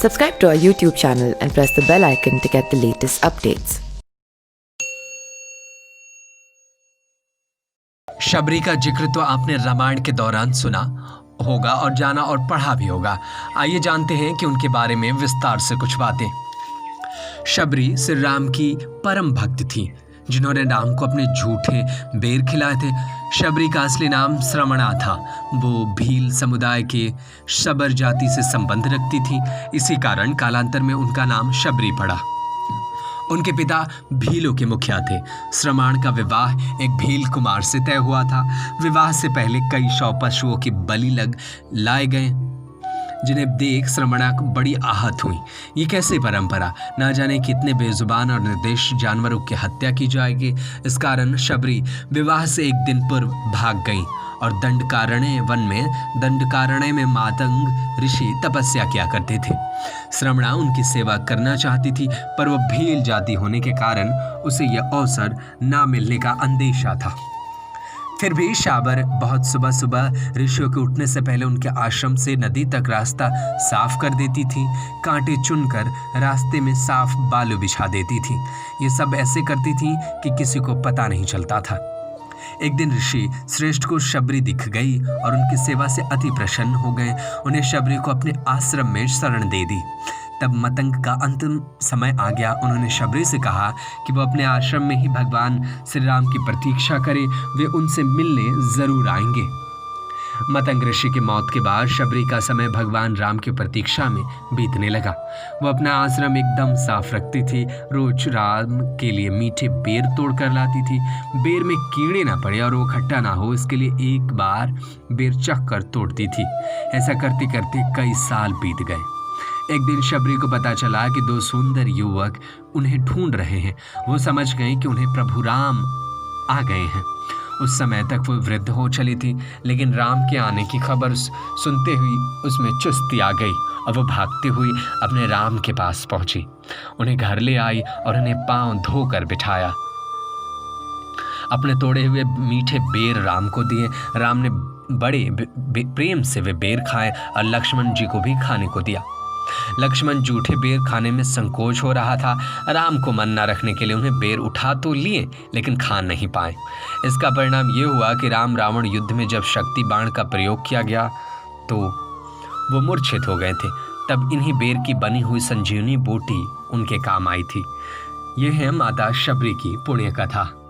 Subscribe to our YouTube channel and press the bell icon to get the latest updates. Shabari का जिक्र तो आपने रामायण के दौरान सुना होगा और जाना और पढ़ा भी होगा। आइए जानते हैं कि उनके बारे में विस्तार से कुछ बातें। शबरी श्री राम की परम भक्त थी, जिन्होंने राम को अपने झूठे बेर खिलाए थे। शबरी का असली नाम श्रमणा था। वो भील समुदाय के शबर जाति से संबंध रखती थी, इसी कारण कालांतर में उनका नाम शबरी पड़ा। उनके पिता भीलों के मुखिया थे। श्रमण का विवाह एक भील कुमार से तय हुआ था। विवाह से पहले कई 100 पशुओं की बलि लाए गए, जिन्हें देख श्रमणा बड़ी आहत हुई। ये कैसे परंपरा, ना जाने कितने बेजुबान और निर्दोष जानवरों की हत्या की जाएगी। इस कारण शबरी विवाह से एक दिन पूर्व भाग गई और दंडकारण्य में मातंग ऋषि तपस्या किया करते थे। श्रमणा उनकी सेवा करना चाहती थी, पर वह भील जाति होने के कारण उसे यह अवसर ना मिलने का अंदेशा था। फिर भी शाबर बहुत सुबह सुबह ऋषियों के उठने से पहले उनके आश्रम से नदी तक रास्ता साफ कर देती थी। कांटे चुनकर रास्ते में साफ बालू बिछा देती थी। ये सब ऐसे करती थी कि किसी को पता नहीं चलता था। एक दिन ऋषि श्रेष्ठ को शबरी दिख गई और उनकी सेवा से अति प्रसन्न हो गए। उन्हें शबरी को अपने आश्रम में शरण दे दी। तब मतंग का अंतिम समय आ गया। उन्होंने शबरी से कहा कि वो अपने आश्रम में ही भगवान श्री राम की प्रतीक्षा करे, वे उनसे मिलने जरूर आएंगे। मतंग ऋषि की मौत के बाद शबरी का समय भगवान राम की प्रतीक्षा में बीतने लगा। वो अपना आश्रम एकदम साफ रखती थी। रोज राम के लिए मीठे बेर तोड़ कर लाती थी। बेर में कीड़े ना पड़े और वो खट्टा ना हो, इसके लिए एक बार बेर चख कर तोड़ती थी। ऐसा करते करते कई साल बीत गए। एक दिन शबरी को पता चला कि 2 सुंदर युवक उन्हें ढूंढ रहे हैं। वो समझ गई कि उन्हें प्रभु राम आ गए हैं। उस समय तक वो वृद्ध हो चली थी, लेकिन राम के आने की खबर सुनते हुई उसमें चुस्ती आ गई और वो भागते हुई अपने राम के पास पहुंची। उन्हें घर ले आई और उन्हें पांव धोकर बिठाया। अपने तोड़े हुए मीठे बेर राम को दिए। राम ने बड़े प्रेम से वे बेर खाए और लक्ष्मण जी को भी खाने को दिया। लक्ष्मण जूठे बेर खाने में संकोच हो रहा था। राम को मन न रखने के लिए उन्हें बेर उठा तो लिए, लेकिन खा नहीं पाए। इसका परिणाम ये हुआ कि राम रावण युद्ध में जब शक्ति बाण का प्रयोग किया गया तो वो मूर्छित हो गए थे। तब इन्हीं बेर की बनी हुई संजीवनी बूटी उनके काम आई थी। यह है माता शबरी की पुण्य कथा।